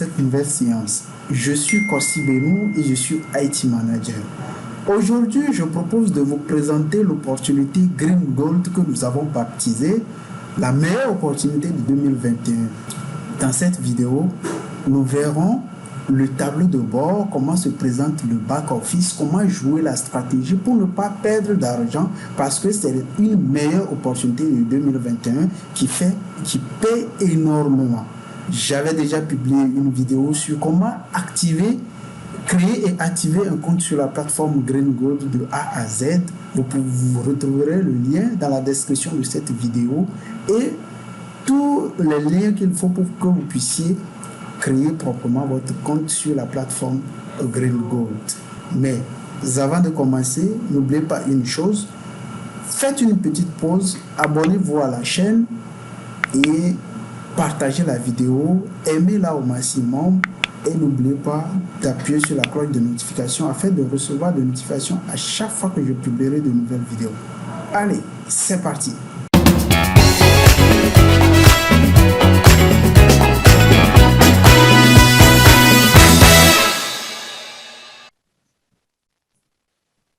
cette nouvelle séance. Je suis Kossi Benou et je suis IT Manager. Aujourd'hui, je propose de vous présenter l'opportunité Green Gold que nous avons baptisée la meilleure opportunité de 2021. Dans cette vidéo, nous verrons le tableau de bord, comment se présente le back-office, comment jouer la stratégie pour ne pas perdre d'argent parce que c'est une meilleure opportunité de 2021 qui paie énormément. J'avais déjà publié une vidéo sur comment créer et activer un compte sur la plateforme Green Gold de A à Z. Vous retrouverez le lien dans la description de cette vidéo et tous les liens qu'il faut pour que vous puissiez créer proprement votre compte sur la plateforme Green Gold. Mais avant de commencer, n'oubliez pas une chose, faites une petite pause, abonnez-vous à la chaîne et partagez la vidéo, aimez-la au maximum et n'oubliez pas d'appuyer sur la cloche de notification afin de recevoir des notifications à chaque fois que je publierai de nouvelles vidéos. Allez, c'est parti!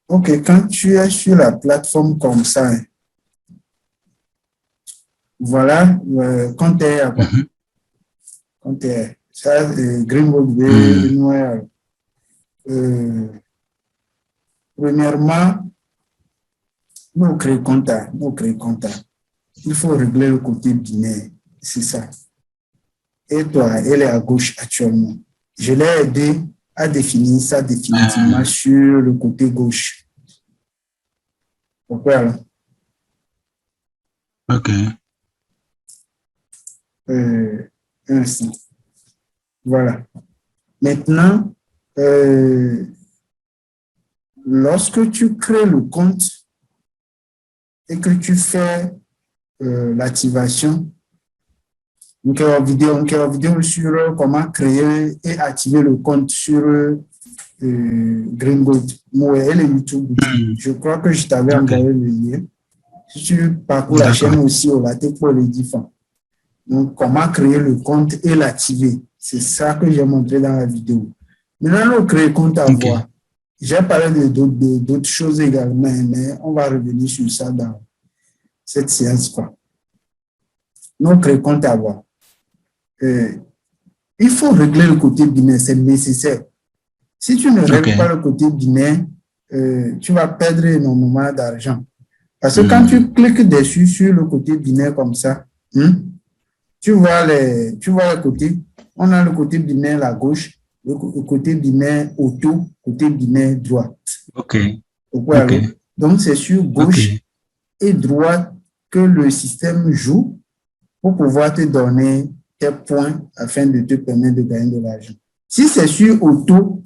Ok, quand tu es sur la plateforme comme ça, voilà, quand tu es à quoi? Quand tu es ça, Greenwood, noir. Premièrement, nous créons compte. Il faut régler le côté binaire, c'est ça. Et toi, elle est à gauche actuellement. Je l'ai aidé à définir ça définitivement sur le côté gauche. Pourquoi alors? Ok. Un instant. Voilà. Maintenant, lorsque tu crées le compte et que tu fais l'activation, une vidéo sur comment créer et activer le compte sur Green Gold. Moi, elle est YouTube. Je crois que je t'avais envoyé le lien. Si tu parcours la chaîne aussi, on l'a pour les différents. Donc, comment créer le compte et l'activer. C'est ça que j'ai montré dans la vidéo. Maintenant, on crée compte à voix. J'ai parlé d'autres choses également, mais on va revenir sur ça dans cette séance. Nous créons compte à voix. Il faut régler le côté binaire, c'est nécessaire. Si tu ne règles pas le côté binaire, tu vas perdre énormément d'argent. Parce que quand tu cliques dessus sur le côté binaire comme ça, tu vois le côté, on a le côté binaire à gauche, le côté binaire auto, côté binaire droite. Donc, c'est sur gauche et droite que le système joue pour pouvoir te donner tes points afin de te permettre de gagner de l'argent. Si c'est sur auto,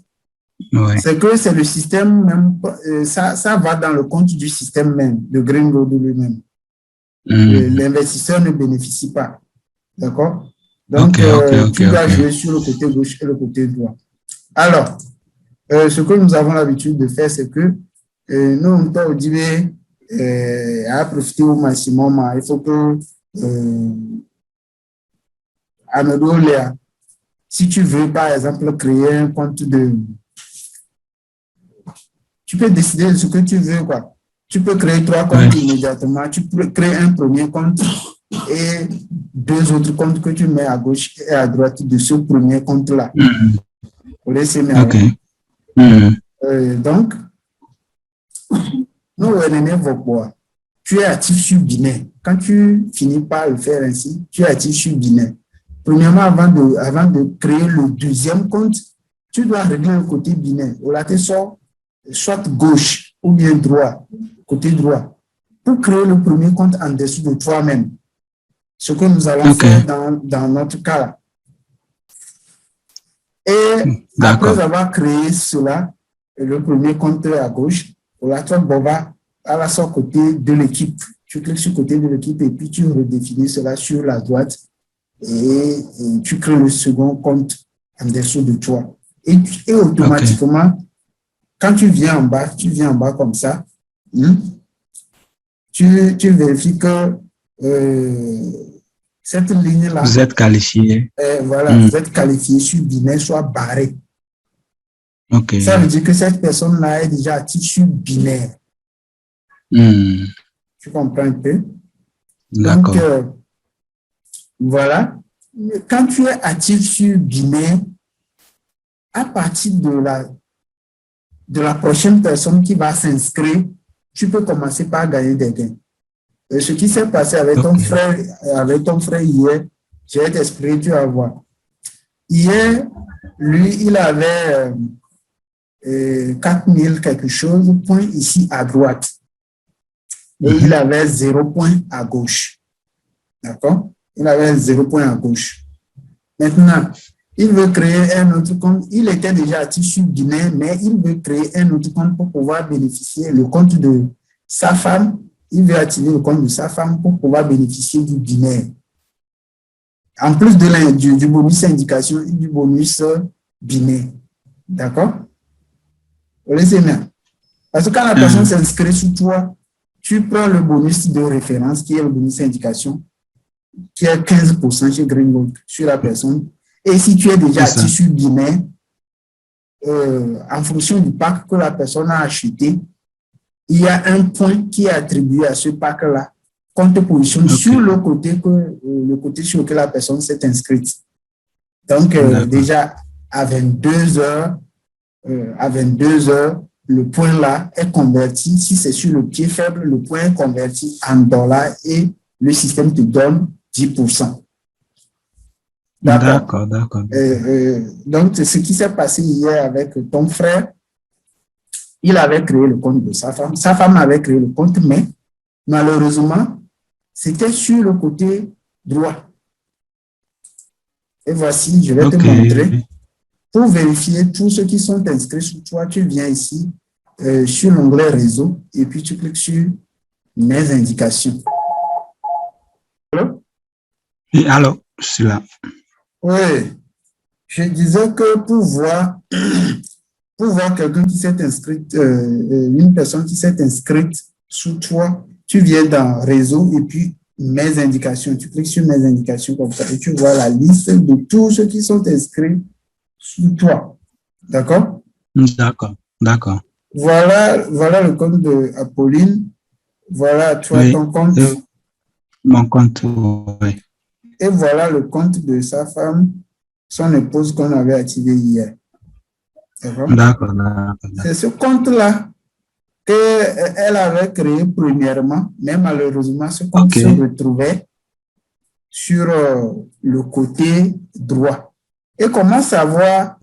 c'est que c'est le système même, ça va dans le compte du système même, de Green Gold lui-même. L'investisseur ne bénéficie pas. D'accord? Donc, tu dois jouer sur le côté gauche et le côté droit. Alors, ce que nous avons l'habitude de faire, c'est que nous, on peut dire à profiter au maximum. Il faut que si tu veux, par exemple, créer un compte tu peux décider de ce que tu veux, quoi. Tu peux créer 3 comptes immédiatement. Tu peux créer un premier compte et 2 autres comptes que tu mets à gauche et à droite de ce premier compte-là. Pour laisser donc, nous, tu es actif sur binaire. Quand tu finis par le faire ainsi, tu es actif sur binaire. Premièrement, avant de créer le deuxième compte, tu dois régler le côté binaire. Ou là, tu sors soit gauche ou bien droit, côté droit, pour créer le premier compte en dessous de toi-même. Ce que nous allons faire dans notre cas là. Et après avoir créé cela, le premier compte à gauche, on la va à la sorte côté de l'équipe. Tu cliques sur le côté de l'équipe et puis tu redéfinis cela sur la droite et tu crées le second compte en dessous de toi. Et automatiquement, quand tu viens en bas comme ça, tu vérifies que Cette ligne-là, Vous êtes qualifié. voilà, vous êtes qualifié sur binaire, soit barré. Ok. Ça veut dire que cette personne-là est déjà active sur binaire. Tu comprends un peu? Donc, voilà. Quand tu es actif sur binaire, à partir de la prochaine personne qui va s'inscrire, tu peux commencer par gagner des gains. Et ce qui s'est passé avec ton frère hier, je vais t'expliquer, tu vas voir. Hier, lui, il avait 4000 quelque chose, point ici à droite. Et il avait 0 point à gauche. D'accord? Il avait 0 point à gauche. Maintenant, il veut créer un autre compte. Il était déjà actif sur Binaire, mais il veut créer un autre compte pour pouvoir bénéficier le compte de sa femme. Il veut activer le compte de sa femme pour pouvoir bénéficier du Binaire. En plus du bonus indication et du bonus Binaire. D'accord? Vous laissez bien. Parce que quand la personne s'inscrit sur toi, tu prends le bonus de référence qui est le bonus indication, qui est 15% chez Greengold sur la personne. Et si tu es déjà actif sur Binaire, en fonction du pack que la personne a acheté, il y a un point qui est attribué à ce pack-là qu'on te positionne sur le côté sur lequel la personne s'est inscrite. Donc, déjà, à 22 heures, le point-là est converti. Si c'est sur le pied faible, le point est converti en dollars et le système te donne 10%. D'accord. Donc, ce qui s'est passé hier avec ton frère, il avait créé le compte de sa femme. Sa femme avait créé le compte, mais malheureusement, c'était sur le côté droit. Et voici, je vais te montrer. Pour vérifier tous ceux qui sont inscrits sur toi, tu viens ici sur l'onglet réseau et puis tu cliques sur mes indications. Allô? Oui, allô, je suis là. Oui, je disais que pour voir quelqu'un qui s'est inscrit, une personne qui s'est inscrite sous toi, tu viens dans réseau et puis mes indications. Tu cliques sur mes indications comme ça et tu vois la liste de tous ceux qui sont inscrits sous toi. D'accord? D'accord. Voilà le compte de Apolline. Voilà toi, ton compte. Mon compte, oui. Et voilà le compte de sa femme, son épouse qu'on avait activé hier. D'accord. C'est ce compte-là qu'elle avait créé premièrement, mais malheureusement, ce compte se retrouvait sur le côté droit. Et comment savoir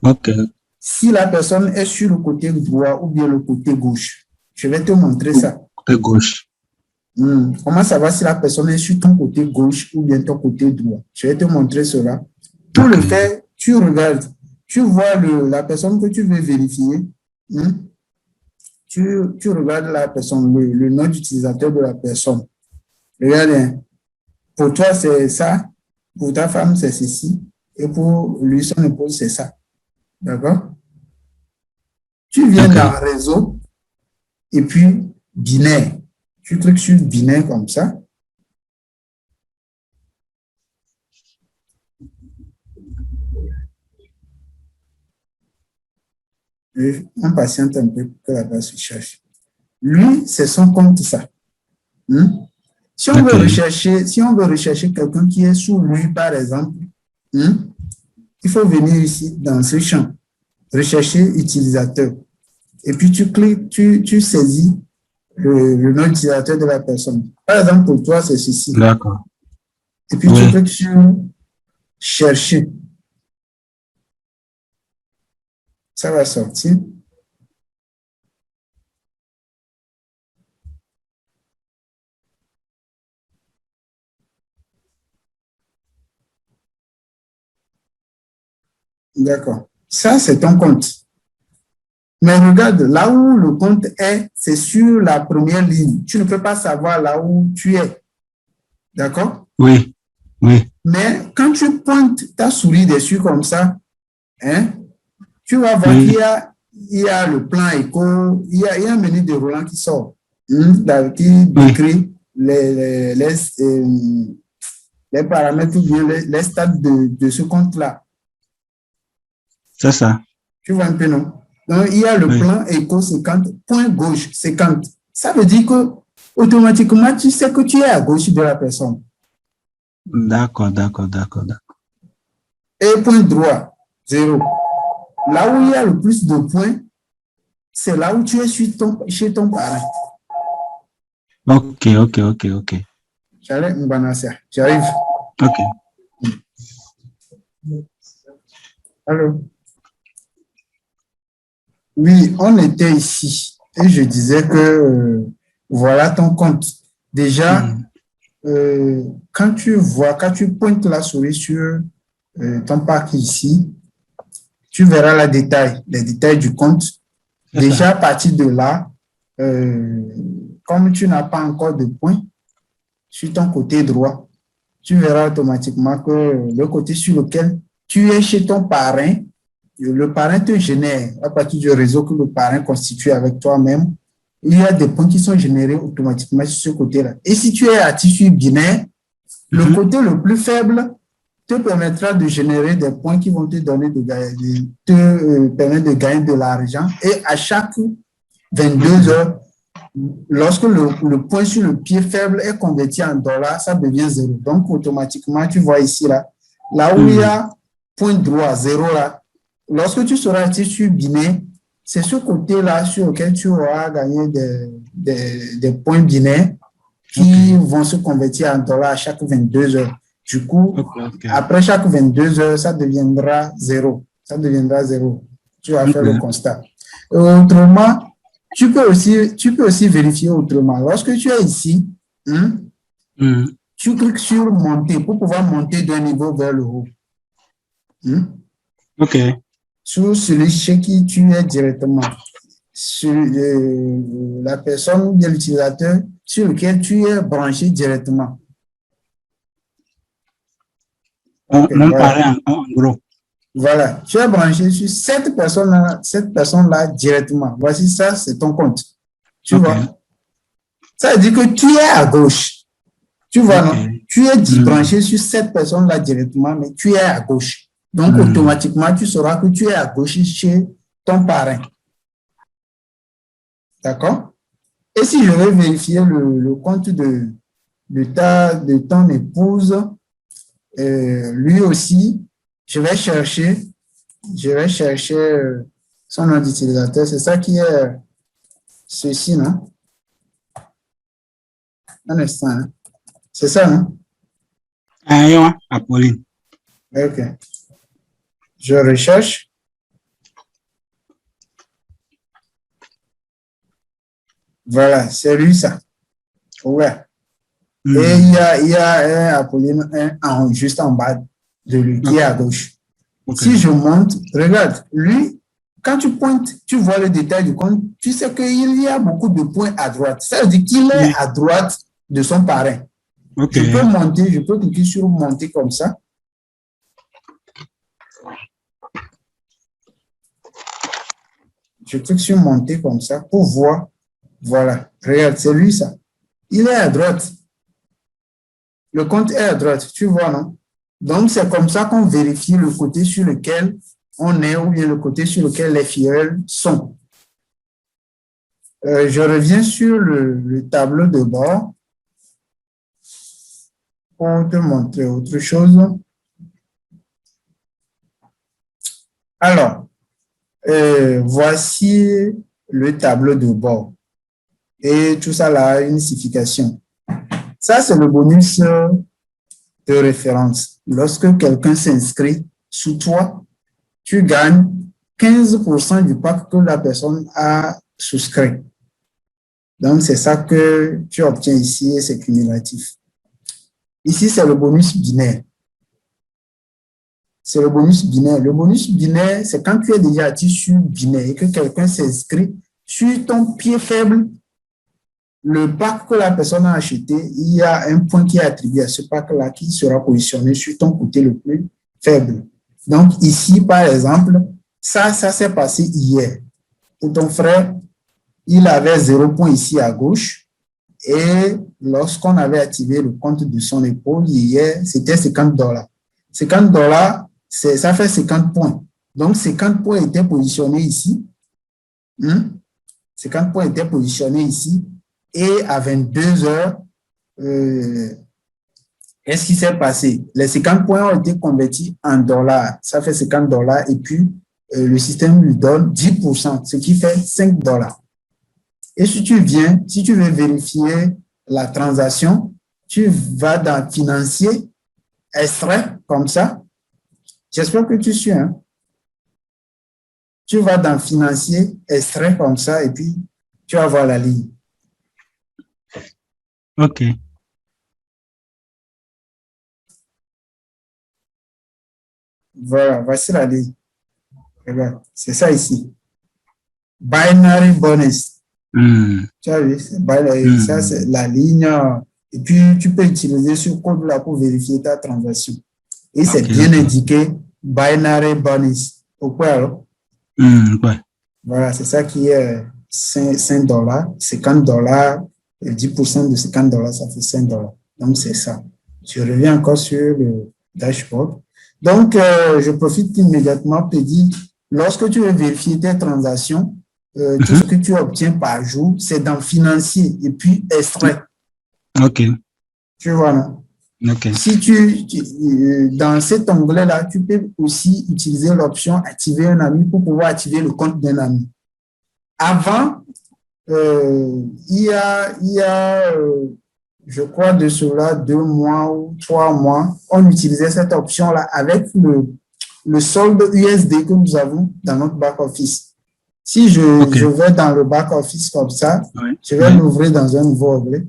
si la personne est sur le côté droit ou bien le côté gauche? Je vais te montrer ça. Côté gauche. Comment savoir si la personne est sur ton côté gauche ou bien ton côté droit? Je vais te montrer cela. Pour le faire, tu regardes. Tu vois la personne que tu veux vérifier. Tu regardes la personne, le nom d'utilisateur de la personne. Regarde, pour toi, c'est ça. Pour ta femme, c'est ceci. Et pour lui, son épouse, c'est ça. D'accord? Tu viens dans réseau et puis binaire. Tu cliques sur binaire comme ça. Et on patiente un peu pour que la base se cherche. Lui, c'est son compte, ça. Si on veut rechercher quelqu'un qui est sous lui, par exemple, il faut venir ici dans ce champ, rechercher utilisateur. Et puis tu cliques, tu saisis le nom d'utilisateur de la personne. Par exemple, pour toi, c'est ceci. D'accord. Et puis tu cliques sur chercher. Ça va sortir. D'accord. Ça, c'est ton compte. Mais regarde, là où le compte est, c'est sur la première ligne. Tu ne peux pas savoir là où tu es. D'accord? Oui. Mais quand tu pointes ta souris dessus comme ça, tu vas voir qu'il y a le plan éco, il y a un menu de Roland qui sort, qui décrit les paramètres ou bien les stades de ce compte-là. C'est ça. Tu vois un peu, non? Donc, il y a le plan éco-séquente, point gauche, séquente. Ça veut dire que automatiquement, tu sais que tu es à gauche de la personne. D'accord. Et point droit, 0. Là où il y a le plus de points, c'est là où tu es chez ton parent. Ok. J'arrive. Ok. Alors, oui, on était ici et je disais que voilà ton compte. Déjà, quand tu pointes la souris sur ton parc ici, tu verras les détails du compte. Déjà, à partir de là, comme tu n'as pas encore de points sur ton côté droit, tu verras automatiquement que le côté sur lequel tu es chez ton parrain, le parrain te génère à partir du réseau que le parrain constitue avec toi-même. Il y a des points qui sont générés automatiquement sur ce côté-là. Et si tu es à tissu binaire, le côté le plus faible te permettra de générer des points qui vont te donner permettre de gagner de l'argent. Et à chaque 22 heures, lorsque le point sur le pied faible est converti en dollars, ça devient 0. Donc, automatiquement, tu vois ici, là où il y a point droit, 0 là, lorsque tu seras sur binaire, c'est ce côté-là sur lequel tu auras gagné des points binaires qui vont se convertir en dollars à chaque 22 heures. Du coup, après chaque 22 heures, ça deviendra 0. Ça deviendra 0. Tu vas faire le constat. Autrement, tu peux aussi vérifier autrement. Lorsque tu es ici, tu cliques sur monter pour pouvoir monter d'un niveau vers le haut. Ok. Sur celui chez qui tu es directement. Sur la personne ou bien l'utilisateur sur lequel tu es branché directement. Mon parrain, en gros. Voilà, tu es branché sur cette personne-là directement. Voici ça, c'est ton compte. Tu vois? Ça veut dire que tu es à gauche. Tu vois, non? Tu es branché sur cette personne-là directement, mais tu es à gauche. Donc, automatiquement, tu sauras que tu es à gauche chez ton parrain. D'accord? Et si je vais vérifier le compte de ton épouse, lui aussi, je vais chercher son nom d'utilisateur. C'est ça qui est ceci, non? Un instant. Hein? C'est ça, non? Apolline. Ok. Je recherche. Voilà, c'est lui, ça. Ouais. Et il y a un Apolline juste en bas de lui, qui est à gauche. Si je monte, regarde, lui, quand tu pointes, tu vois le détail du compte, tu sais qu'il y a beaucoup de points à droite. Ça veut dire qu'il est à droite de son parrain. Je peux monter, je peux cliquer sur monter comme ça. Je clique sur monter comme ça pour voir. Voilà, regarde, c'est lui ça. Il est à droite. Le compte est à droite, tu vois, non? Donc, c'est comme ça qu'on vérifie le côté sur lequel on est ou bien le côté sur lequel les filleuls sont. Je reviens sur le tableau de bord pour te montrer autre chose. Alors, voici le tableau de bord. Et tout ça là a une signification. Ça, c'est le bonus de référence. Lorsque quelqu'un s'inscrit sous toi, tu gagnes 15% du pack que la personne a souscrit. Donc, c'est ça que tu obtiens ici et c'est cumulatif. Ici, c'est le bonus binaire. C'est le bonus binaire. Le bonus binaire, c'est quand tu es déjà actif sur binaire et que quelqu'un s'inscrit sur ton pied faible. Le pack que la personne a acheté, il y a un point qui est attribué à ce pack-là qui sera positionné sur ton côté le plus faible. Donc, ici, par exemple, ça s'est passé hier. Pour ton frère, il avait 0 point ici à gauche Et lorsqu'on avait activé le compte de son épouse hier, c'était $50. $50, ça fait 50 points. Donc, 50 points étaient positionnés ici. 50 points étaient positionnés ici. Et à 22 heures, qu'est-ce qui s'est passé? Les 50 points ont été convertis en dollars. Ça fait $50. Et puis, le système lui donne 10%, ce qui fait $5. Et si tu veux vérifier la transaction, tu vas dans financier, extrait, comme ça. J'espère que tu suis, hein? Tu vas dans financier, extrait, comme ça, et puis tu vas voir la ligne. OK. Voilà, voici la ligne. Regarde, c'est ça ici. Binary bonus. Tu as vu, ça c'est la ligne. Et puis, tu peux utiliser ce code-là pour vérifier ta transaction. Et c'est bien indiqué, binary bonus. Pourquoi alors? Ouais. Voilà, c'est ça qui est $5, $50, et 10% de $50, ça fait $5. Donc, c'est ça. Je reviens encore sur le dashboard. Donc, je profite immédiatement pour te dire, lorsque tu veux vérifier tes transactions, tout ce que tu obtiens par jour, c'est dans financier et puis extrait. OK. Tu vois, non? OK. Si dans cet onglet-là, tu peux aussi utiliser l'option activer un ami pour pouvoir activer le compte d'un ami. Avant, il y a je crois de cela 2 mois ou 3 mois, on utilisait cette option-là avec le solde USD que nous avons dans notre back-office. Si je vais dans le back-office comme ça, je vais l'ouvrir dans un nouveau onglet.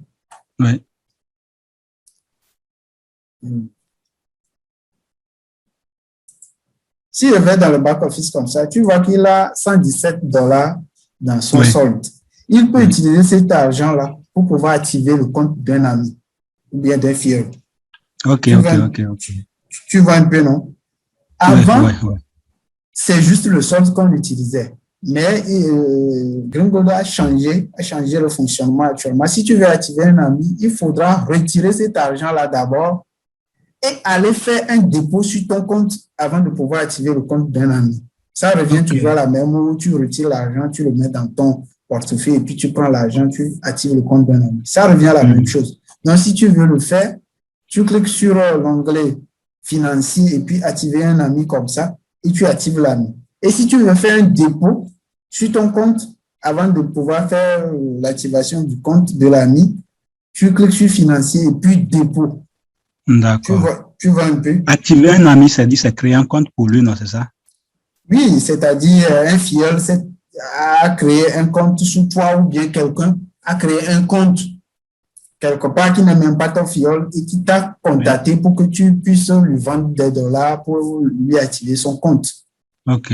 Oui. Si je vais dans le back-office comme ça, tu vois qu'il a $117 dans son solde. Il peut utiliser cet argent-là pour pouvoir activer le compte d'un ami ou bien d'un fier. OK. Tu vois un peu, non? Avant, c'est juste le solde qu'on utilisait. Mais Gringold a changé le fonctionnement actuellement. Si tu veux activer un ami, il faudra retirer cet argent-là d'abord et aller faire un dépôt sur ton compte avant de pouvoir activer le compte d'un ami. Ça revient toujours à la même où tu retires l'argent, tu le mets dans ton portefeuille et puis tu prends l'argent, tu actives le compte d'un ami. Ça revient à la même chose. Donc, si tu veux le faire, tu cliques sur l'onglet financier et puis activer un ami comme ça et tu actives l'ami. Et si tu veux faire un dépôt sur ton compte avant de pouvoir faire l'activation du compte de l'ami, tu cliques sur financier et puis dépôt. D'accord. Tu vois un peu. Activer un ami, c'est créer un compte pour lui, non, c'est ça? Oui, c'est-à-dire un filleul a créé un compte sur toi ou bien quelqu'un a créé un compte quelque part qui n'est même pas ton filleul et qui t'a contacté pour que tu puisses lui vendre des dollars pour lui activer son compte. OK.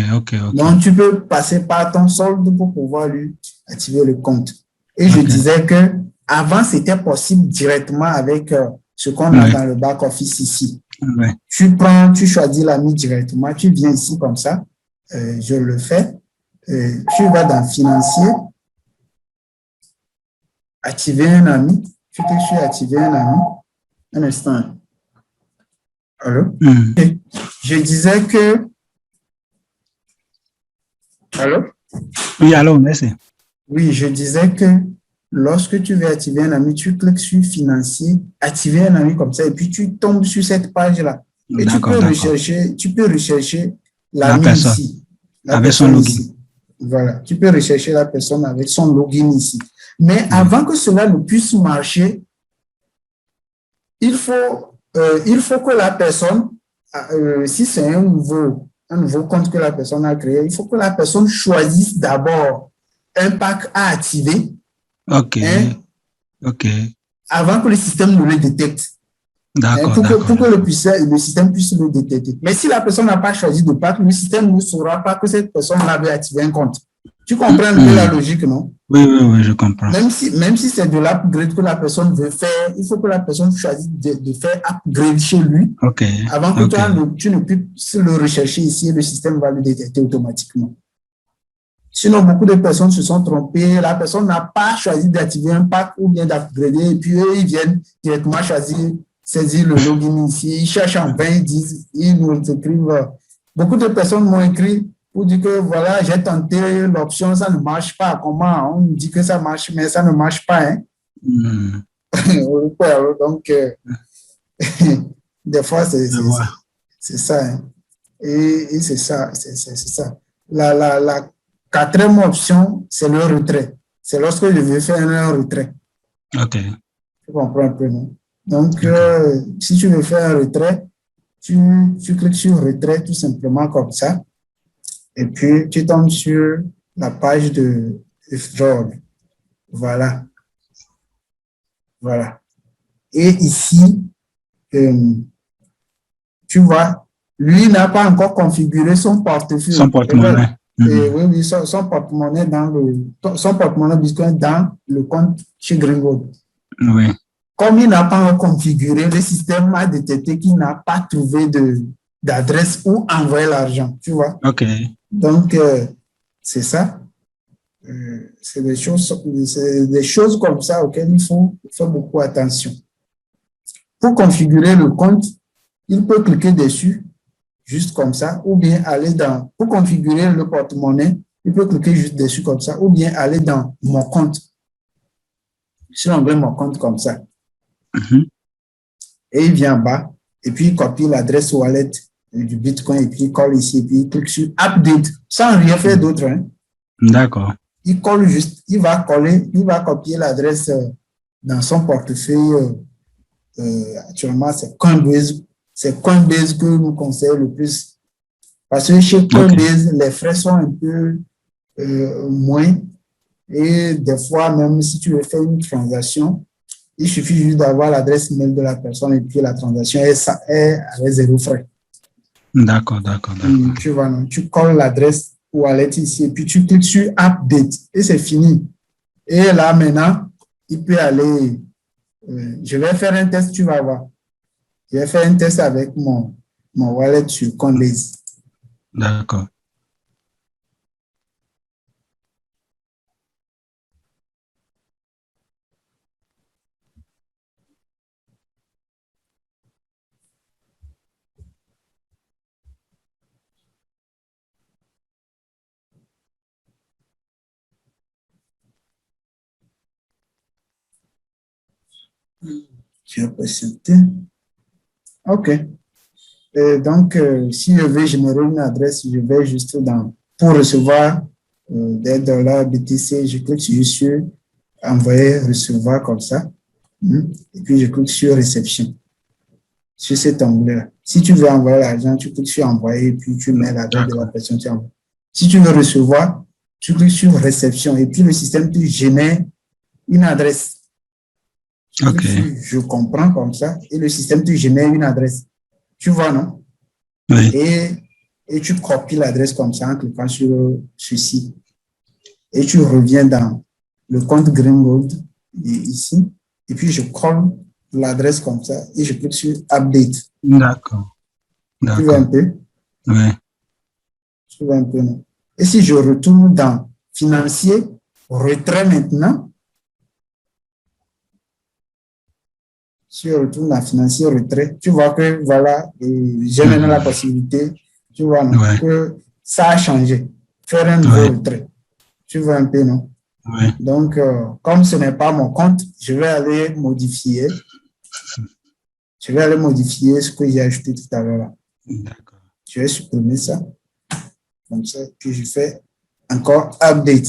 Donc, tu peux passer par ton solde pour pouvoir lui activer le compte. Et je disais que avant, c'était possible directement avec ce qu'on a dans le back-office ici. Tu choisis l'ami directement, tu viens ici comme ça, je le fais, tu vas dans financier, activer un ami, tu cliques sur activer un ami, un instant. Allô? Je disais que... Allô? Oui, allô, merci. Oui, je disais que lorsque tu veux activer un ami, tu cliques sur financier, activer un ami comme ça, et puis tu tombes sur cette page-là. Et tu peux rechercher l'ami ici. Avec son login. Ici. Voilà, tu peux rechercher la personne avec son login ici. Mais avant que cela ne puisse marcher, il faut que la personne, si c'est un nouveau compte que la personne a créé, il faut que la personne choisisse d'abord un pack à activer. OK. Avant que le système ne le détecte. D'accord. Pour que le système puisse le détecter. Mais si la personne n'a pas choisi de pack, le système ne saura pas que cette personne avait activé un compte. Tu comprends un peu la logique, non? Oui, je comprends. Même si c'est de l'upgrade que la personne veut faire, il faut que la personne choisisse de faire upgrade chez lui. Avant que toi, tu ne puisses le rechercher ici et le système va le détecter automatiquement. Sinon, beaucoup de personnes se sont trompées. La personne n'a pas choisi d'activer un pack ou bien d'upgrader. Et puis, eux, ils viennent directement choisir, saisir le login ici. Ils cherchent en vain, ils nous écrivent. Beaucoup de personnes m'ont écrit pour dire que voilà, j'ai tenté l'option, ça ne marche pas. Comment? On me dit que ça marche, mais ça ne marche pas. Hein? Donc, des fois, c'est ça. Hein? Et c'est ça, c'est ça. La quatrième option, c'est le retrait. C'est lorsque je veux faire un retrait. OK. Tu comprends un peu, non? Donc, si tu veux faire un retrait, tu cliques sur retrait tout simplement comme ça. Et puis, tu tombes sur la page de withdrawal. Voilà. Voilà. Et ici, tu vois, lui n'a pas encore configuré son portefeuille. Son porte-monnaie. Oui, son porte-monnaie son porte-monnaie Bitcoin dans le compte chez Greengold. Oui. Comme il n'a pas configuré, le système a détecté qu'il n'a pas trouvé d'adresse où envoyer l'argent, tu vois. OK. Donc, c'est ça. C'est des choses comme ça auxquelles il faut faire beaucoup attention. Pour configurer le compte, il peut cliquer dessus, juste comme ça, ou bien aller pour configurer le porte-monnaie, il peut cliquer juste dessus comme ça, ou bien aller dans mon compte, sur l'onglet mon compte comme ça. Et il vient en bas, et puis il copie l'adresse wallet du Bitcoin, et puis il colle ici, et puis il clique sur Update, sans rien faire d'autre. Hein. D'accord. Il colle juste, il va copier l'adresse dans son portefeuille. Actuellement, c'est Coinbase. C'est Coinbase que nous conseillons le plus. Parce que chez Coinbase, les frais sont un peu moins. Et des fois, même si tu veux faire une transaction, il suffit juste d'avoir l'adresse mail de la personne et puis la transaction est avec 0 frais. D'accord. Tu vois, non? Tu colles l'adresse wallet ici et puis tu cliques sur Update et c'est fini. Et là, maintenant, il peut aller. Je vais faire un test, tu vas voir. Je vais faire un test avec mon wallet sur Coinbase. D'accord. Je vais patienter. OK. Donc, si je veux générer une adresse, je vais juste pour recevoir des dollars BTC, je clique sur envoyer, recevoir comme ça. Et puis, je clique sur réception, sur cet onglet-là. Si tu veux envoyer l'argent, tu cliques sur envoyer et puis tu mets l'adresse de la personne que tu envoies. Si tu veux recevoir, tu cliques sur réception et puis le système te génère une adresse. OK. Je comprends comme ça et le système te génère une adresse. Tu vois, non? Oui. Et tu copies l'adresse comme ça en cliquant sur ceci. Et tu reviens dans le compte Greengold ici. Et puis, je colle l'adresse comme ça et je clique sur Update. D'accord. Tu vois un peu? Oui. Tu vois un peu, non? Et si je retourne dans Financier, retrait maintenant. Si je retourne dans Financier, retrait, tu vois que voilà, j'ai maintenant la possibilité, tu vois, non, que ça a changé. Faire un nouveau retrait. Tu vois un peu, non? Oui. Donc, comme ce n'est pas mon compte, je vais aller modifier. Je vais aller modifier ce que j'ai ajouté tout à l'heure. D'accord. Je vais supprimer ça. Comme ça, puis je fais encore Update.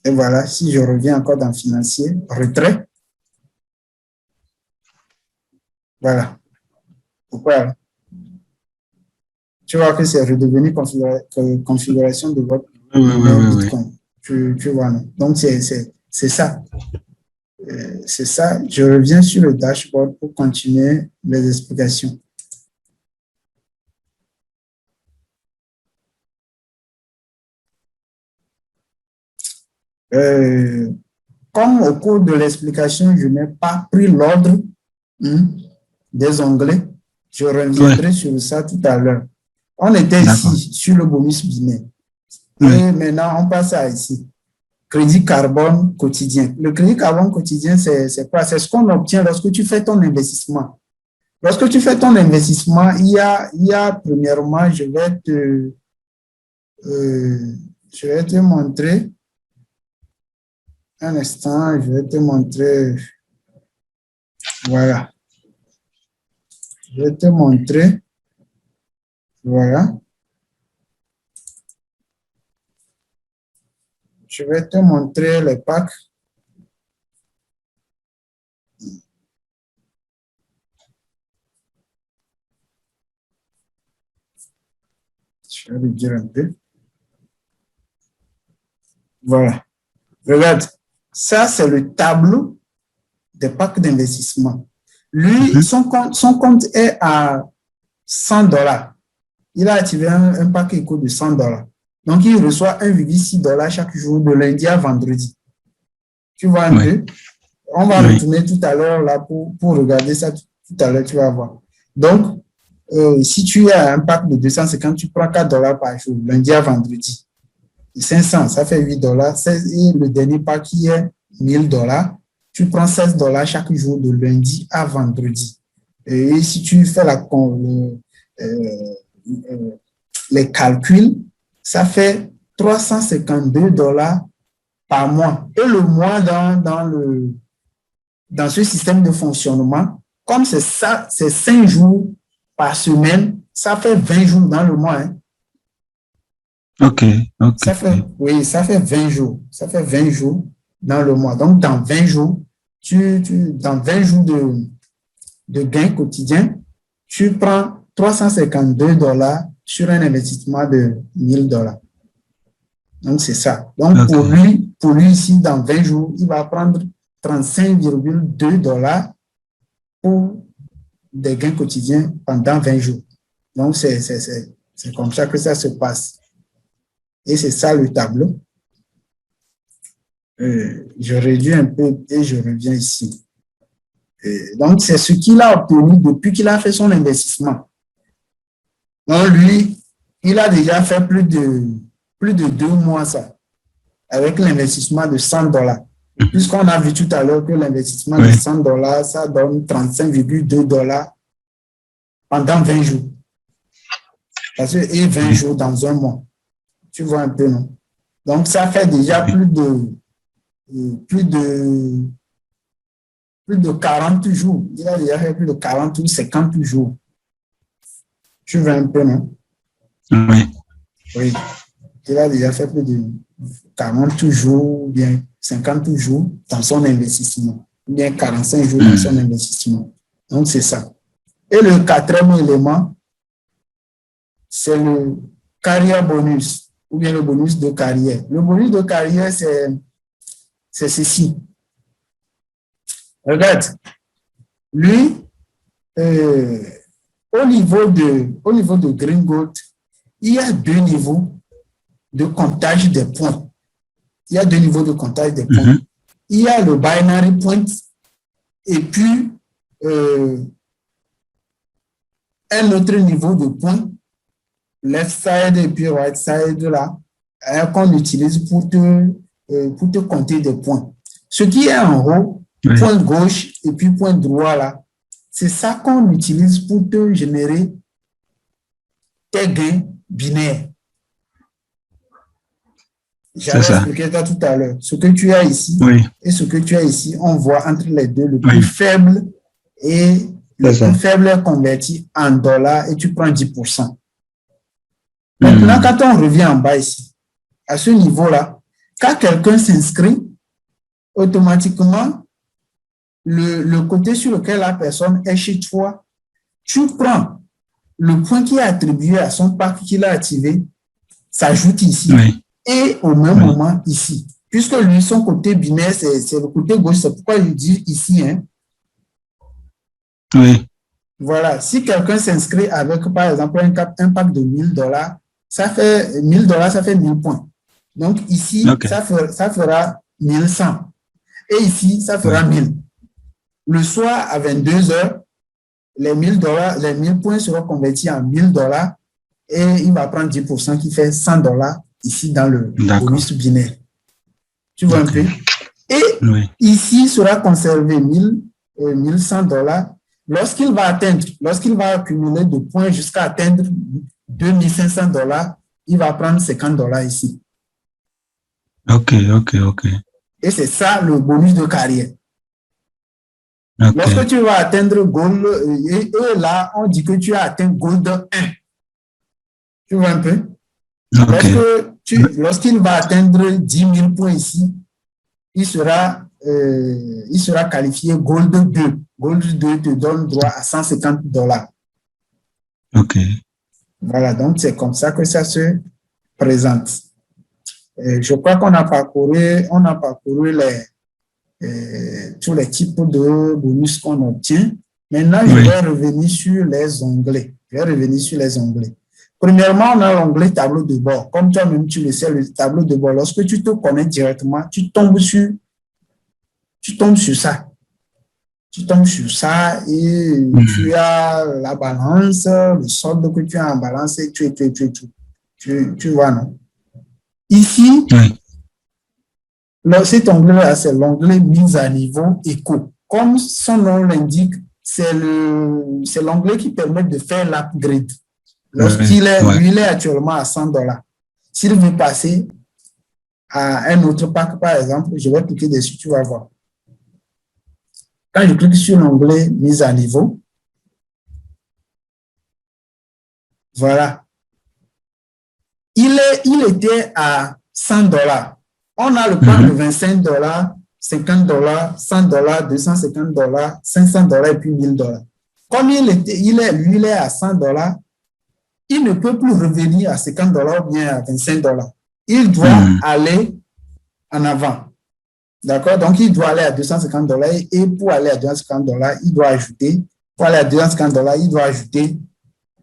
Et voilà, si je reviens encore dans Financier, retrait. Voilà. Pourquoi? Tu vois que c'est redevenu configuration de votre Bitcoin. Tu vois, non? Donc, c'est ça. C'est ça. Je reviens sur le dashboard pour continuer les explications. Comme au cours de l'explication, je n'ai pas pris l'ordre des onglets, je reviendrai sur ça tout à l'heure. On était D'accord. ici, sur le bonus binaire. Oui. Et maintenant, on passe à ici. Crédit carbone quotidien. Le crédit carbone quotidien, c'est quoi? C'est ce qu'on obtient lorsque tu fais ton investissement. Lorsque tu fais ton investissement, il y a premièrement, je vais te montrer. Un instant, je vais te montrer. Voilà. Je vais te montrer. Voilà. Je vais te montrer les packs. Je vais le dire un peu. Voilà. Regarde. Ça, c'est le tableau des packs d'investissement. Lui, son compte est à $100. Il a activé un pack éco de $100. Donc, il reçoit 1,6 $ chaque jour de lundi à vendredi. Tu vois un peu? On va retourner tout à l'heure là pour regarder ça tout à l'heure, tu vas voir. Donc, si tu as un pack de 250, tu prends $4 par jour, lundi à vendredi. 500, ça fait $8. Et le dernier pack qui est $1000, tu prends $16 chaque jour de lundi à vendredi. Et si tu fais les calculs, ça fait $352 par mois. Et le mois dans ce système de fonctionnement, comme c'est ça, c'est 5 jours par semaine, ça fait 20 jours dans le mois. Hein. OK. Ça fait 20 jours. Ça fait 20 jours dans le mois. Donc, dans 20 jours, dans 20 jours de gains quotidiens, tu prends $352 sur un investissement de $1000. Donc, c'est ça. Donc, pour lui ici, dans 20 jours, il va prendre $35,2 pour des gains quotidiens pendant 20 jours. Donc, c'est comme ça que ça se passe. Et c'est ça le tableau. Je réduis un peu et je reviens ici. Donc, c'est ce qu'il a obtenu depuis qu'il a fait son investissement. Donc, lui, il a déjà fait plus de 2 mois ça, avec l'investissement de $100. Puisqu'on a vu tout à l'heure que l'investissement de $100, ça donne $35,2 pendant 20 jours. Parce que, et 20 jours dans un mois. Tu vois un peu, non? Donc, ça fait déjà plus de 40 jours. Il a déjà fait plus de 40 ou 50 jours. Tu vois un peu, non? Oui. Il a déjà fait plus de 40 jours, ou bien 50 jours dans son investissement, ou bien 45 jours dans son investissement. Donc, c'est ça. Et le quatrième élément, c'est le carrière bonus, ou bien le bonus de carrière. Le bonus de carrière, c'est ceci. Regarde, lui, au niveau de Green Gold, il y a 2 niveaux de comptage des points. Il y a 2 niveaux de comptage des points. Il y a le binary point et puis un autre niveau de points, left side et puis right side là, qu'on utilise pour te compter des points. Ce qui est en haut, point gauche et puis point droit là, c'est ça qu'on utilise pour te générer tes gains binaires. J'avais expliqué ça tout à l'heure. Ce que tu as ici et ce que tu as ici, on voit entre les deux le plus faible et le plus faible est converti en dollars et tu prends 10%. Maintenant, quand on revient en bas ici, à ce niveau-là, quand quelqu'un s'inscrit, automatiquement, le côté sur lequel la personne est chez toi, tu prends le point qui est attribué à son pack qu'il a activé, s'ajoute ici. Et au même moment ici. Puisque lui, son côté binaire, c'est le côté gauche, c'est pourquoi je dis ici. Hein. Voilà. Si quelqu'un s'inscrit avec, par exemple, un pack de $1000, ça fait $1000, ça fait 1000 points. Donc ici, ça fera 1100. Et ici, ça fera 1000. Le soir, à 22 h, les $1000, les 1000 points seront convertis en $1000. et il va prendre 10% qui fait $100 ici dans le D'accord. bonus binaire. Tu vois un Ok. peu? Et Oui. ici sera conservé $1,100. Lorsqu'il va accumuler de points jusqu'à atteindre $2,500, il va prendre $50 ici. Ok. Et c'est ça le bonus de carrière. Ok. Lorsque tu vas atteindre Gold, et là, on dit que tu as atteint Gold 1. Tu vois un peu? Ok. Lorsqu'il va atteindre 10 000 points ici, il sera qualifié Gold 2. Gold 2 te donne droit à $150. Ok. Voilà, donc c'est comme ça que ça se présente. Je crois qu'on a parcouru tous les types de bonus qu'on obtient. Maintenant, je Oui. vais revenir sur les onglets. Premièrement, on a l'onglet tableau de bord. Comme toi-même, tu le sais, le tableau de bord, lorsque tu te connais directement, tu tombes sur ça. Tu tombes sur ça et tu as la balance, le solde que tu as en balance et tu vois, non? Ici, Oui. cet onglet-là, c'est l'onglet mise à niveau éco. Comme son nom l'indique, c'est l'onglet qui permet de faire l'upgrade. Lorsqu'il est, Ouais. lui, il est actuellement à $100. S'il veut passer à un autre pack, par exemple, je vais cliquer dessus, tu vas voir. Quand je clique sur l'onglet mise à niveau, voilà. Il était à $100. On a le pack de $25, $50, $100, $250, $500 et puis $1,000. Comme lui, il est à $100, il ne peut plus revenir à $50 ou bien à $25. Il doit aller en avant. D'accord? Donc, il doit aller à $250 et pour aller à $250, il doit ajouter, pour aller à $250, il doit ajouter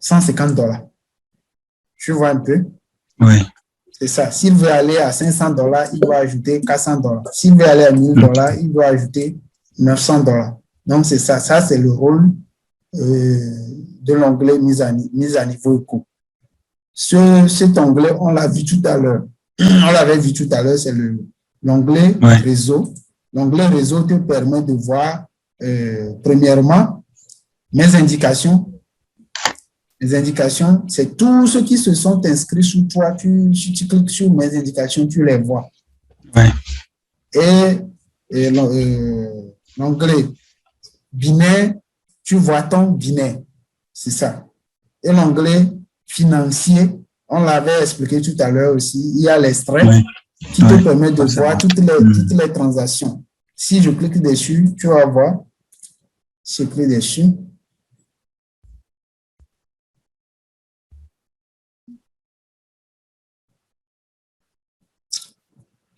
$150. Tu vois un peu? Oui. C'est ça. S'il veut aller à $500, il doit ajouter $400. S'il veut aller à $1,000, il doit ajouter $900. Donc, c'est ça. Ça, c'est le rôle de l'onglet mise à niveau éco. Cet onglet, on l'a vu tout à l'heure. On l'avait vu tout à l'heure, c'est l'onglet réseau. L'onglet réseau te permet de voir, premièrement, mes indications. Les indications, c'est tous ceux qui se sont inscrits sur toi. Si tu cliques sur mes indications, tu les vois. Ouais. Et l'onglet binaire, tu vois ton binaire. C'est ça. Et l'onglet financier, on l'avait expliqué tout à l'heure aussi. Il y a l'extrait qui te permet de voir toutes les transactions. Si je clique dessus, tu vas voir. Si je clique dessus.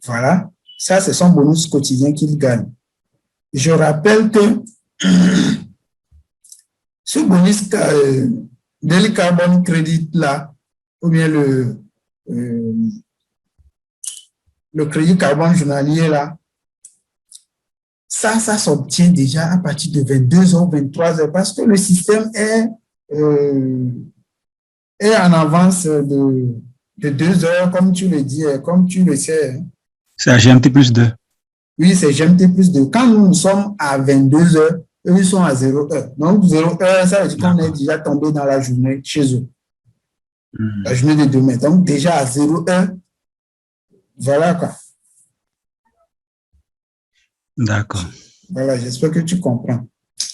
Voilà, ça c'est son bonus quotidien qu'il gagne. Je rappelle que ce bonus Daily Carbon Credit là, ou bien le crédit carbone journalier là, ça s'obtient déjà à partir de 22h, 23h parce que le système est en avance de 2 heures, comme tu le dis, comme tu le sais. C'est à GMT plus 2. Oui, c'est GMT plus 2. Quand nous sommes à 22h, eux, ils sont à 0h. Donc, 0h, ça veut dire qu'on est déjà tombé dans la journée chez eux. La journée de demain. Donc, déjà à 0h, voilà quoi. D'accord. Voilà, j'espère que tu comprends.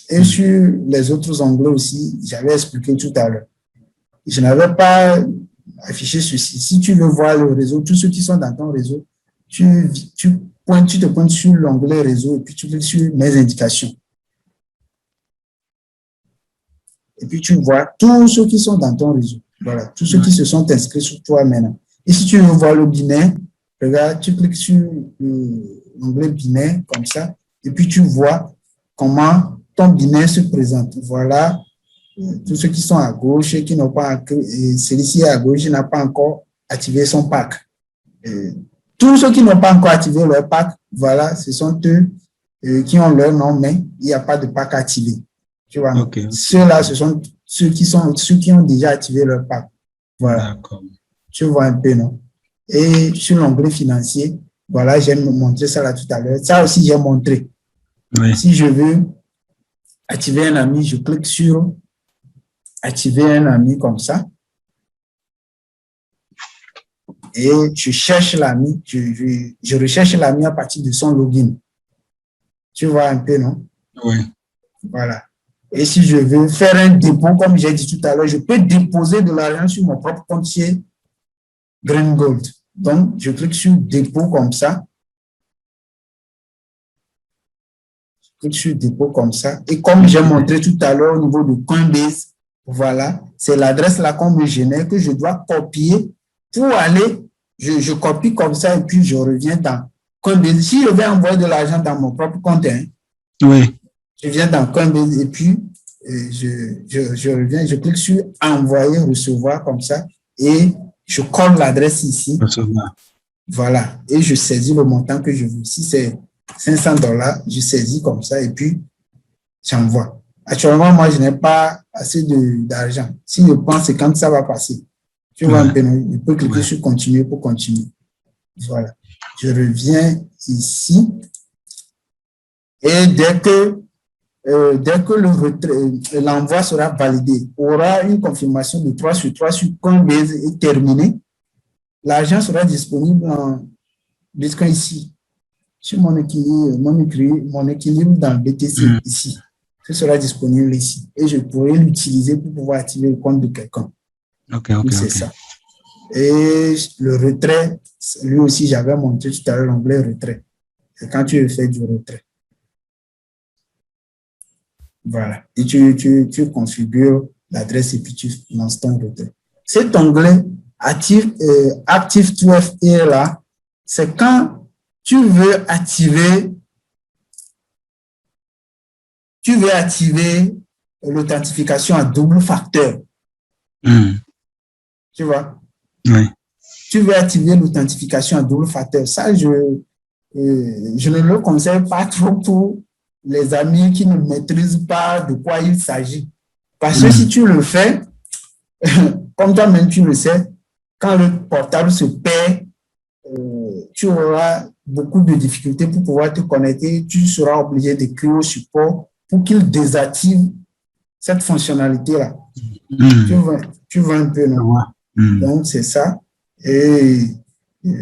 Et sur les autres onglets aussi, j'avais expliqué tout à l'heure. Je n'avais pas affiché ceci. Si tu veux voir le réseau, tous ceux qui sont dans ton réseau, tu te pointes sur l'onglet réseau et puis tu cliques sur mes indications. Et puis tu vois tous ceux qui sont dans ton réseau. Voilà, tous ceux qui se sont inscrits sur toi maintenant. Et si tu veux voir le binaire, regarde, tu cliques sur l'onglet binaire comme ça et puis tu vois comment ton binaire se présente. Voilà, tous ceux qui sont à gauche et qui n'ont pas, celui-ci à gauche n'a pas encore activé son pack. Tous ceux qui n'ont pas encore activé leur pack, voilà, ce sont eux qui ont leur nom, mais il n'y a pas de pack activé. Tu vois, Okay. ceux-là, ce sont ceux qui ont déjà activé leur pack. Voilà. D'accord. Tu vois un peu, non? Et sur l'onglet financier, voilà, j'ai montré ça là tout à l'heure. Ça aussi, j'ai montré. Oui. Si je veux activer un ami, je clique sur activer un ami comme ça. Et je cherche l'ami, je recherche l'ami à partir de son login. Tu vois un peu, non? Oui. Voilà. Et si je veux faire un dépôt, comme j'ai dit tout à l'heure, je peux déposer de l'argent sur mon propre compte chez Green Gold. Donc, je clique sur dépôt comme ça. Je clique sur dépôt comme ça. Et comme j'ai montré tout à l'heure au niveau de Coinbase, voilà, c'est l'adresse là qu'on me génère que je dois copier pour aller. Je copie comme ça et puis je reviens dans Coinbase. Si je vais envoyer de l'argent dans mon propre compte, hein, Oui. je viens dans Coinbase et puis je reviens, je clique sur envoyer, recevoir comme ça et je colle l'adresse ici. Recevoir. Voilà. Et je saisis le montant que je veux. Si c'est $500, je saisis comme ça et puis j'envoie. Actuellement, moi, je n'ai pas assez d'argent. Si je pense, c'est quand ça va passer. Tu vois un Ouais. peu, je peux cliquer Ouais. sur continuer pour continuer. Voilà. Je reviens ici et dès que l'envoi sera validé, aura une confirmation de 3 sur 3 sur Coinbase est terminé, l'argent sera disponible en Bitcoin ici, sur mon équilibre dans le BTC ici. Ce sera disponible ici. Et je pourrai l'utiliser pour pouvoir activer le compte de quelqu'un. Ok. Donc, c'est ça. Et le retrait, lui aussi, j'avais montré tout à l'heure l'onglet retrait. C'est quand tu fais du retrait. Voilà. Et tu configures l'adresse et puis tu lances ton retrait. Cet onglet Active 2FA là, c'est quand tu veux activer l'authentification à double facteur. Tu vois? Oui. Tu veux activer l'authentification à double facteur. Ça, je ne le conseille pas trop pour les amis qui ne maîtrisent pas de quoi il s'agit. Parce que si tu le fais, comme toi-même tu le sais, quand le portable se perd, tu auras beaucoup de difficultés pour pouvoir te connecter. Tu seras obligé d'écrire au support pour qu'il désactive cette fonctionnalité-là. Tu vois un peu, non? Donc, c'est ça. Et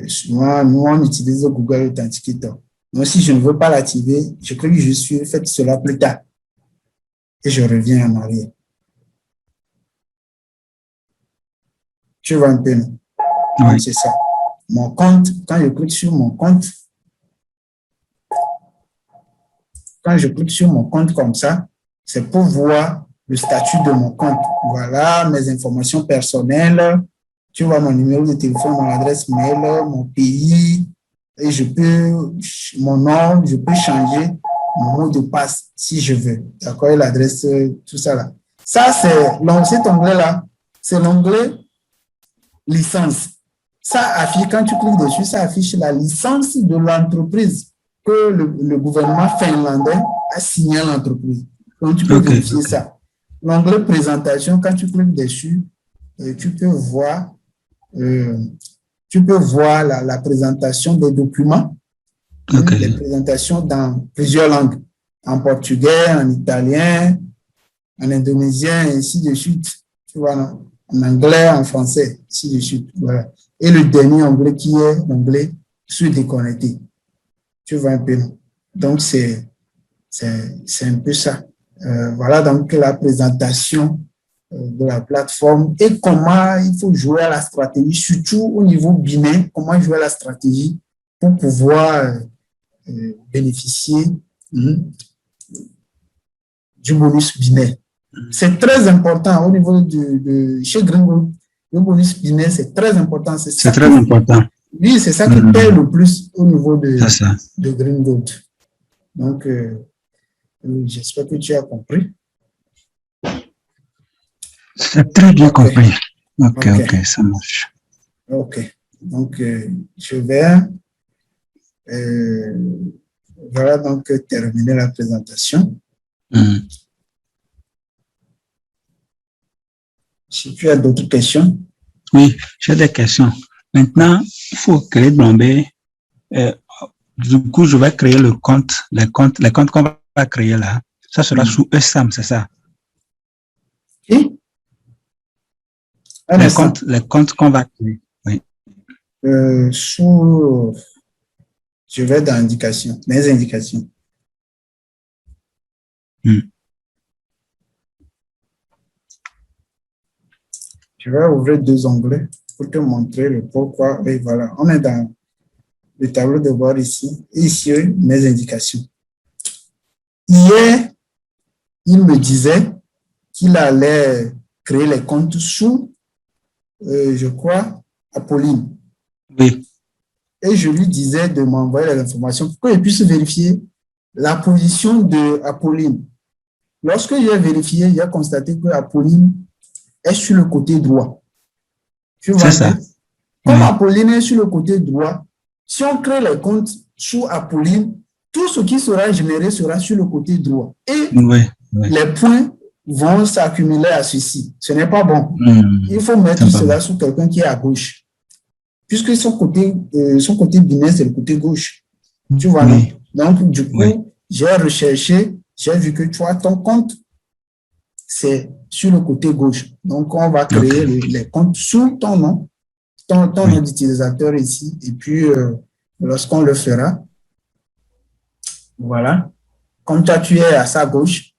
souvent, nous, on utilise Google Authenticator. Donc, si je ne veux pas l'activer, je clique juste sur faites cela plus tard. Et je reviens en arrière. Tu vois un peu, non? Donc, c'est ça. Mon compte, quand je clique sur mon compte, comme ça, c'est pour voir le statut de mon compte. Voilà mes informations personnelles. Tu vois mon numéro de téléphone, mon adresse mail, mon pays. Et mon nom, je peux changer mon mot de passe si je veux. D'accord? Et l'adresse, tout ça là. Ça, cet onglet-là, c'est l'onglet licence. Ça affiche, quand tu cliques dessus, ça affiche la licence de l'entreprise que le gouvernement finlandais a signé à l'entreprise. Donc, tu peux vérifier ça. L'onglet présentation, quand tu cliques dessus, tu peux voir la présentation des documents, les présentations dans plusieurs langues, en portugais, en italien, en indonésien, et ainsi de suite. Tu vois, non? En anglais, en français, ainsi de suite. Voilà. Et le dernier onglet qui est l'onglet sur déconnecté. Tu vois un peu, non? Donc, c'est un peu ça. Voilà donc la présentation de la plateforme et comment il faut jouer à la stratégie, surtout au niveau binaire, comment jouer à la stratégie pour pouvoir bénéficier du bonus binaire. C'est très important au niveau chez Greengold. Le bonus binaire, c'est très important. C'est très important. Oui, c'est ça qui paye le plus au niveau de Greengold. Donc, j'espère que tu as compris. C'est très bien compris. Ok, ça marche. Ok. Donc, je vais voilà donc terminer la présentation. Si tu as d'autres questions. Oui, j'ai des questions. Maintenant, il faut créer Bloomberg. Du coup, je vais créer les comptes qu'on va créer là. Ça sera sous ESAM, c'est ça? Et un instant. Les comptes qu'on va créer. Oui. Je vais dans indications, mes indications. Je vais ouvrir 2 onglets pour te montrer le pourquoi. Et voilà, on est dans le tableau de bord ici. Et ici, mes indications. Hier, il me disait qu'il allait créer les comptes sous, je crois, Apolline. Oui. Et je lui disais de m'envoyer les informations pour qu'il puisse vérifier la position de Apolline. Lorsque j'ai vérifié, j'ai constaté que Apolline est sur le côté droit. Tu vois, c'est ça. Comme Apolline est sur le côté droit, si on crée les comptes sous Apolline, tout ce qui sera généré sera sur le côté droit. Et les points vont s'accumuler à ceci. Ce n'est pas bon. Il faut mettre cela sous quelqu'un qui est à gauche. Puisque son côté binaire, c'est le côté gauche. Tu vois, non? Donc, du coup, j'ai recherché, j'ai vu que tu vois, ton compte, c'est sur le côté gauche. Donc, on va créer les comptes sous ton nom, ton nom d'utilisateur ici. Et puis, lorsqu'on le fera, voilà. Comme toi, tu es à sa gauche,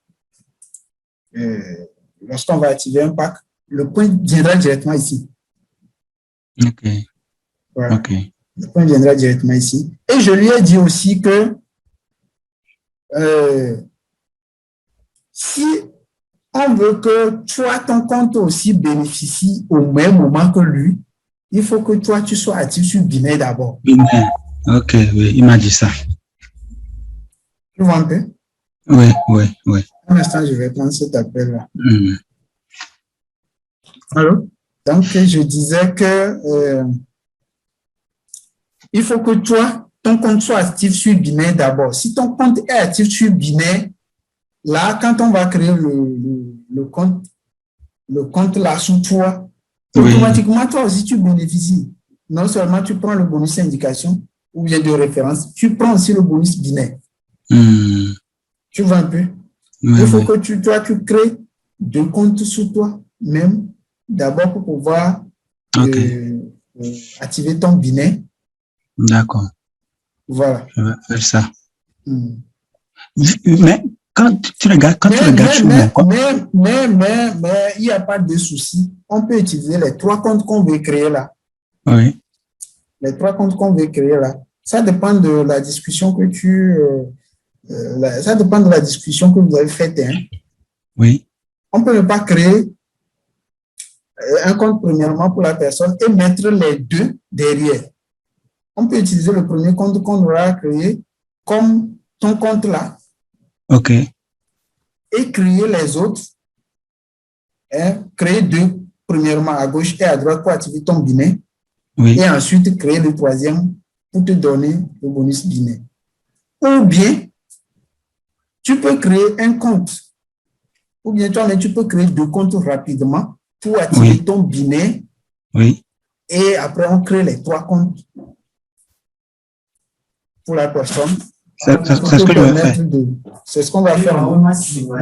lorsqu'on va activer un pack, le point viendra directement ici. OK. Voilà. Le point viendra directement ici. Et je lui ai dit aussi que si on veut que toi, ton compte aussi bénéficie au même moment que lui, il faut que toi, tu sois actif sur Binaire d'abord. Binaire. OK, oui, il m'a dit ça. Tu vois un peu? Oui. Un instant, je vais prendre cet appel-là. Allô? Donc, je disais que il faut que toi, ton compte soit actif sur Binaire d'abord. Si ton compte est actif sur Binaire, là, quand on va créer le compte là sous toi, automatiquement, toi aussi, tu bénéficies. Non seulement tu prends le bonus indication ou bien de référence, tu prends aussi le bonus binaire. Tu vois un peu? Il faut que tu crées 2 comptes sous toi même, d'abord pour pouvoir activer ton binaire. D'accord. Voilà. Je vais faire ça. Mais quand tu regardes sur mon compte. Mais il n'y a pas de souci. On peut utiliser les 3 comptes qu'on veut créer là. Oui. Les 3 comptes qu'on veut créer là. Ça dépend de la discussion que ça dépend de la discussion que vous avez faite. Hein. Oui. On peut ne pas créer un compte premièrement pour la personne et mettre les 2 derrière. On peut utiliser le premier compte qu'on aura créé comme ton compte là. OK. Et créer les autres. Hein, créer 2 premièrement à gauche et à droite pour activer ton binaire. Oui. Et ensuite créer le 3e pour te donner le bonus binaire. Ou bien, tu peux créer un compte. Ou bien toi-même, tu peux créer 2 comptes rapidement pour activer ton binaire. Oui. Et après, on crée les 3 comptes pour la personne. C'est ce que je vais faire. C'est ce qu'on va faire.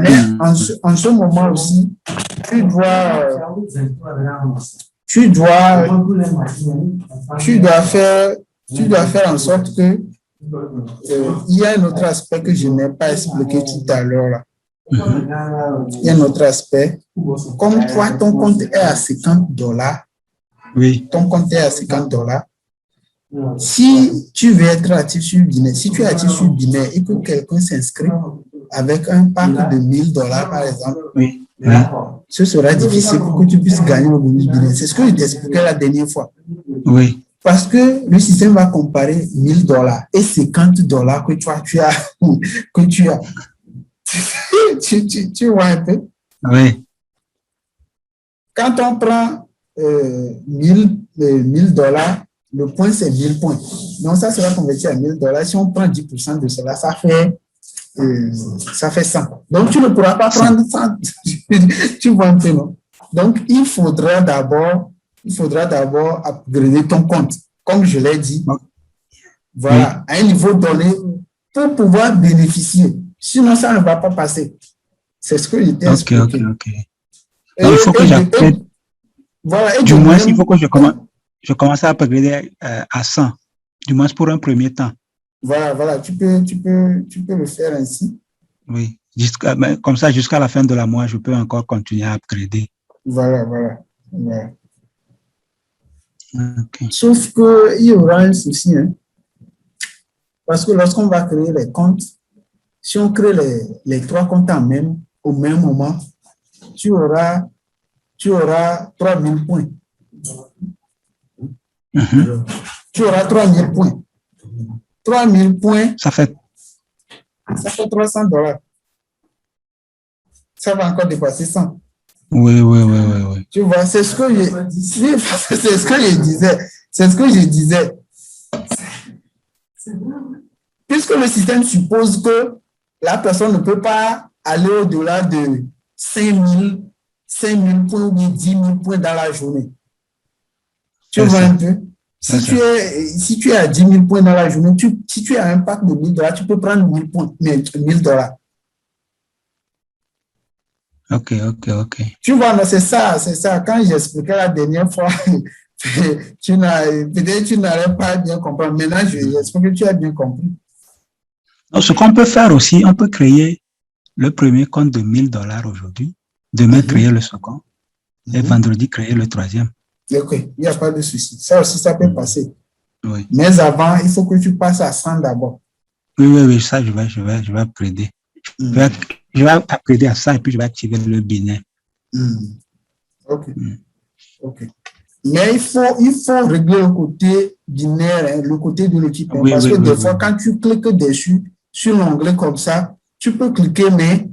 Mais en ce moment aussi, tu dois faire en sorte que il y a un autre aspect que je n'ai pas expliqué tout à l'heure là. Il y a un autre aspect. Comme toi, ton compte est à $50. Oui. Ton compte est à $50. Si tu veux être actif sur Binaire, si tu es actif sur Binaire et que quelqu'un s'inscrit avec un pack de $1000 par exemple, ce sera difficile pour que tu puisses gagner le bonus Binaire. C'est ce que je t'expliquais la dernière fois. Oui. Parce que le système va comparer $1000 et $50 que tu as. Tu vois un peu? Oui. Quand on prend $1000, le point c'est 1000 points. Donc ça sera converti à $1000. Si on prend 10% de cela, ça fait 100. Donc tu ne pourras pas prendre 100. Tu vois un peu, non? Donc il faudra d'abord il faudra d'abord upgrader ton compte. Comme je l'ai dit, voilà, à un niveau donné pour pouvoir bénéficier. Sinon, ça ne va pas passer. C'est ce que je t'ai expliqué. Ok. Donc, il faut que j'upgrade. Voilà, du moins, il faut que je commence à upgrader à 100. Du moins pour un premier temps. Voilà, tu peux le faire ainsi. Oui, comme ça, jusqu'à la fin de la mois, je peux encore continuer à upgrader. Voilà. Okay. Sauf qu'il y aura un souci, hein, parce que lorsqu'on va créer les comptes, si on crée les 3 comptes au même moment, tu auras 3000 points. Tu auras 3000 points. 3000 points. Ça fait $300. Ça va encore dépasser 100. Oui. Tu vois, c'est ce que je disais. Puisque le système suppose que la personne ne peut pas aller au-delà de 5000 points ou 10 000 points dans la journée. Tu vois un peu? Si tu es à 10 000 points dans la journée, si tu as un pack de $1000, tu peux prendre 1000 points, mais $1000. Ok. Tu vois, c'est ça. Quand j'expliquais la dernière fois, peut-être tu n'avais pas bien compris. Maintenant, j'espère que tu as bien compris. Donc, ce qu'on peut faire aussi, on peut créer le premier compte de $1000 aujourd'hui, demain créer le second, et vendredi créer le troisième. Ok, il n'y a pas de souci. Ça aussi, ça peut passer. Oui. Mais avant, il faut que tu passes à 100 d'abord. Oui, ça, je vais upgrader. Je vais upgrader à ça et puis je vais activer le binaire. Ok. Mais il faut régler le côté binaire, hein, le côté de l'équipe. Parce que des fois, quand tu cliques dessus, sur l'onglet comme ça, tu peux cliquer, mais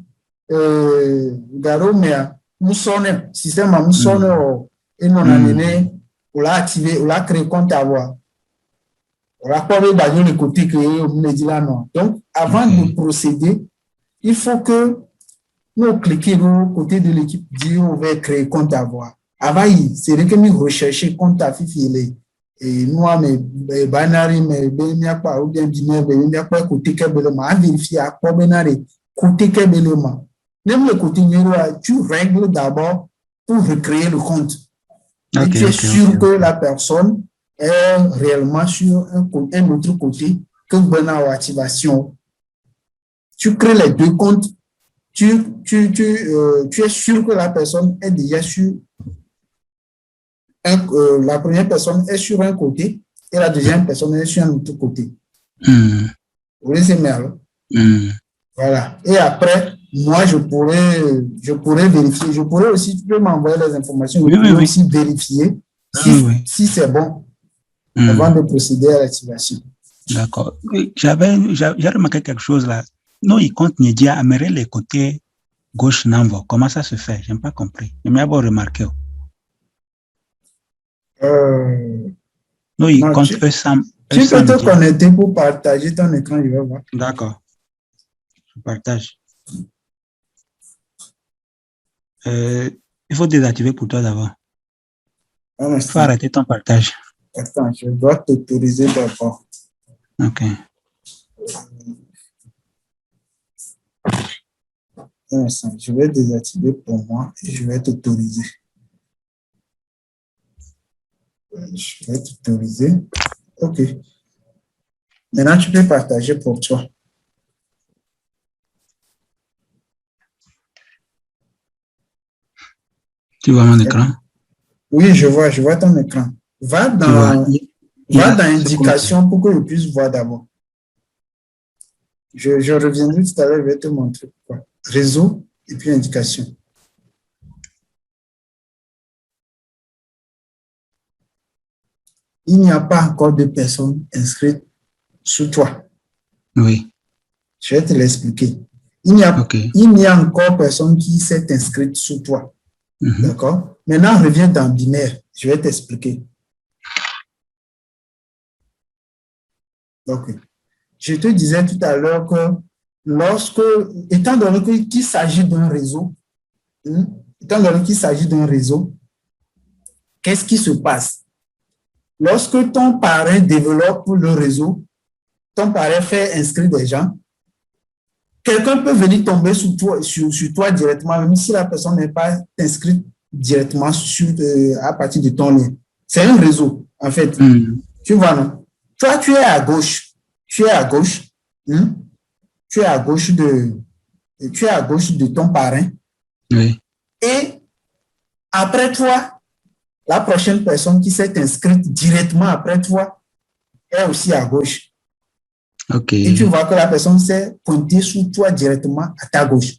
Garo, mais Moussonne, système à Moussonne, et non amené, on l'a activé, on l'a créé compte à avoir. On l'a pas vu dans le côté créé, on me dit là, non. Donc, avant de procéder, il faut que nous cliquions du côté de l'équipe, dire on va créer compte à avoir. Avant, c'est vrai que nous recherchons compte à fifiler. Et nous, mais binary, mais pas ou bien binaire, mais pas côté qu'éblement, à vérifier à quoi binary, côté qu'éblement. Même le côté numéro, tu règles d'abord pour recréer le compte. Et tu es sûr que la personne est réellement sur un autre côté que Bernard activation. Tu crées les deux comptes. Tu es sûr que la personne est déjà sur la première personne est sur un côté et la deuxième personne est sur un autre côté. Vous voyez, c'est mal. Voilà. Et après, moi, je pourrais vérifier. Je pourrais aussi, tu peux m'envoyer les informations. Je pourrais aussi vérifier si c'est bon avant de procéder à l'activation. D'accord. J'ai remarqué quelque chose là. Non, il compte Nidia amènerait les côtés gauche Namvo. Comment ça se fait? Je n'ai pas compris. Je m'ai d'abord remarqué. Non, il compte Sam. Tu peux te connecter pour partager ton écran, je vais voir. D'accord. Je partage. Il faut désactiver pour toi d'abord. Il faut arrêter ton partage. Attends, je dois t'autoriser d'abord. Ok. Je vais désactiver pour moi et je vais t'autoriser. Je vais t'autoriser. OK. Maintenant, tu peux partager pour toi. Tu vois mon écran? Oui, je vois ton écran. Va dans indication pour que je puisse voir d'abord. Je reviendrai tout à l'heure, je vais te montrer pourquoi. Réseau et puis indication. Il n'y a pas encore de personnes inscrites sous toi. Oui. Je vais te l'expliquer. Il n'y a encore personne qui s'est inscrite sous toi. D'accord? Maintenant, reviens dans binaire. Je vais t'expliquer. Ok. Je te disais tout à l'heure que étant donné qu'il s'agit d'un réseau, qu'est-ce qui se passe? Lorsque ton parrain développe le réseau, ton parrain fait inscrire des gens, quelqu'un peut venir tomber sur toi directement, même si la personne n'est pas inscrite directement à partir de ton lien. C'est un réseau, en fait. Tu vois, non? Toi, tu es à gauche. Tu es à gauche. Tu es à gauche de ton parrain. Oui. Et après toi, la prochaine personne qui s'est inscrite directement après toi est aussi à gauche. Ok. Et tu vois que la personne s'est pointée sur toi directement à ta gauche.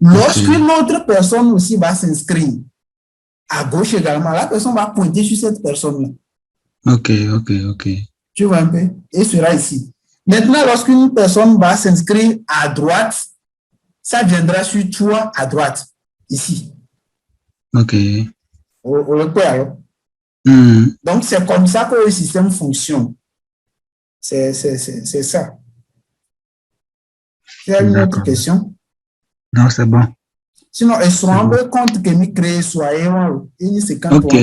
Lorsque l'autre personne aussi va s'inscrire à gauche également, la personne va pointer sur cette personne-là. Ok. Tu vois un peu? Et sera ici. Maintenant, lorsqu'une personne va s'inscrire à droite, ça viendra sur toi à droite, ici. Ok. On le peut alors. Donc, c'est comme ça que le système fonctionne. C'est ça. Tu as une autre question? Non, c'est bon. Sinon, ils se rendent compte que nous créons soit ok,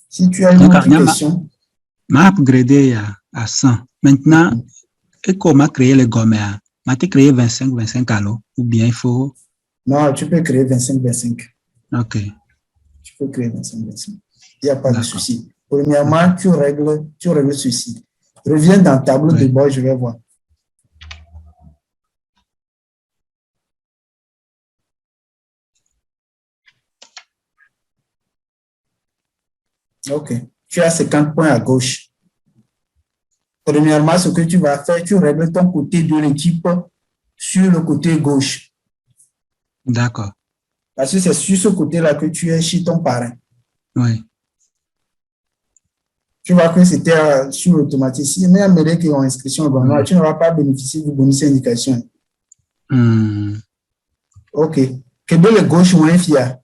si tu as une autre question. Ma upgradé à 100. Maintenant, et comment créer les gommes? Tu créé 25 alors? Ou bien il faut... Non, tu peux créer 25. Ok. Tu peux créer 25. Il n'y a pas de souci. Premièrement, tu règles ceci. Reviens dans le tableau de bord, je vais voir. Ok. Tu as 50 points à gauche. Premièrement, ce que tu vas faire, tu règles ton côté de l'équipe sur le côté gauche. D'accord. Parce que c'est sur ce côté-là que tu es chez ton parrain. Oui. Tu vois que c'était sur l'automatique. Si même les qui ont inscription, tu ne vas pas bénéficier du bonus indication. Ok. Que de la gauche ou un fia.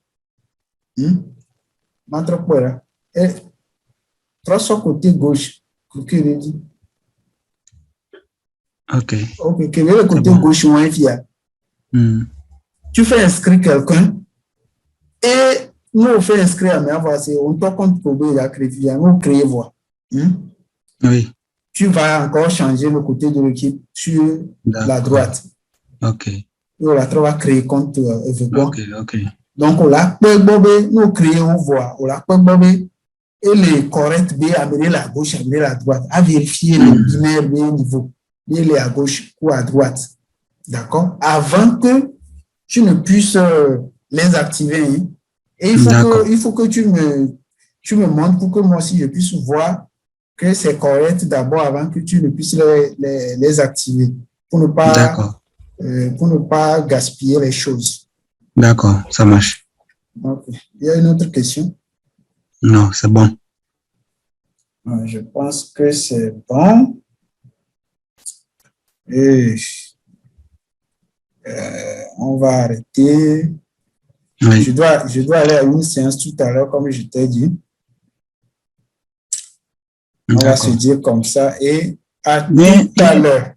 Montre quoi là. Et trois côté gauche. Ok. Ok. Que de le côté gauche ou un fia. Tu fais inscrire quelqu'un et nous on fait inscrire à ma voix. On t'a compte pour la crédit. Nous créer voix. Oui. Tu vas encore changer le côté de l'équipe sur la droite. Ok. Et on va créer compte Ok. Donc, on l'a pas bobé, nous créons voix. On l'a pas bobé. Et les corrects B, amener la gauche, amener la droite. À vérifier les binaires B niveau. Il est à gauche ou à droite. D'accord? Avant que tu ne puisses les activer. Hein. Et il faut que tu me montres pour que moi aussi je puisse voir que c'est correct d'abord avant que tu ne puisses les activer pour ne pas gaspiller les choses. D'accord, ça marche. Okay. Il y a une autre question? Non, c'est bon. Je pense que c'est bon. Et on va arrêter. Oui. Je dois aller à une séance tout à l'heure, comme je t'ai dit. On va se dire comme ça et à tout à l'heure.